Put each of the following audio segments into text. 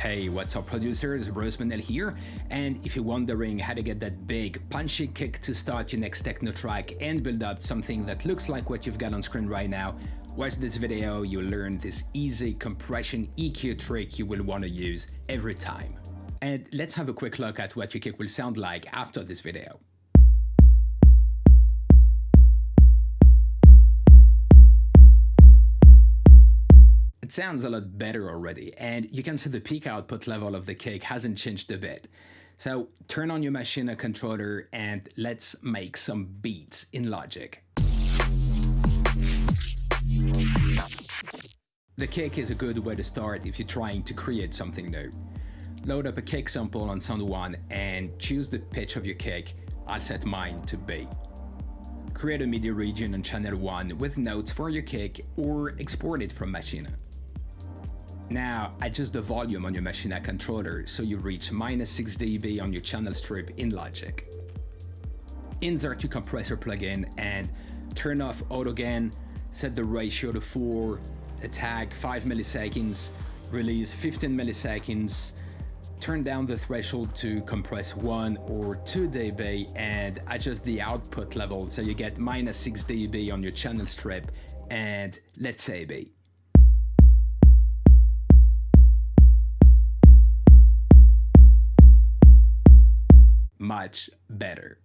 Hey, what's up producers, Bruce Mennel here, and if you're wondering how to get that big, punchy kick to start your next techno track and build up something that looks like what you've got on screen right now, watch this video. You'll learn this easy compression EQ trick you will want to use every time. And let's have a quick look at what your kick will sound like after this video. It sounds a lot better already, and you can see the peak output level of the kick hasn't changed a bit. So turn on your maschine controller and let's make some beats in Logic. The kick is a good way to start if you're trying to create something new. Load up a kick sample on Sound 1 and choose the pitch of your kick. I'll set mine to B. Create a MIDI region on channel 1 with notes for your kick or export it from maschine. Now, adjust the volume on your maschine controller so you reach -6 dB on your channel strip in Logic. Insert your compressor plugin and turn off auto gain, set the ratio to 4, attack 5 milliseconds, release 15 milliseconds, turn down the threshold to compress 1 or 2 dB and adjust the output level so you get -6 dB on your channel strip, and let's say B. Much better.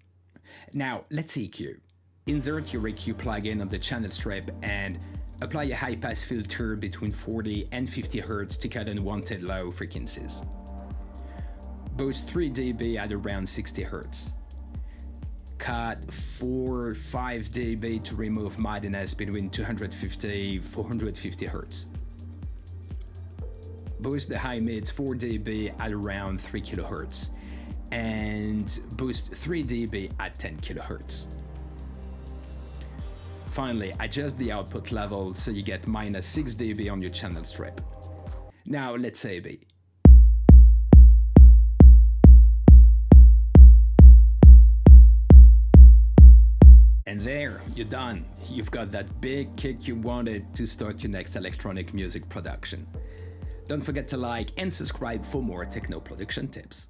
Now let's EQ. Insert your EQ plugin on the channel strip and apply a high-pass filter between 40 and 50 Hz to cut unwanted low frequencies. Boost 3 dB at around 60 Hz. Cut 4-5 dB to remove muddiness between 250-450 Hz. Boost the high mids 4 dB at around 3 kHz. And boost 3 dB at 10 kHz. Finally, adjust the output level so you get -6 dB on your channel strip. Now let's say B. And there, you're done. You've got that big kick you wanted to start your next electronic music production. Don't forget to like and subscribe for more techno production tips.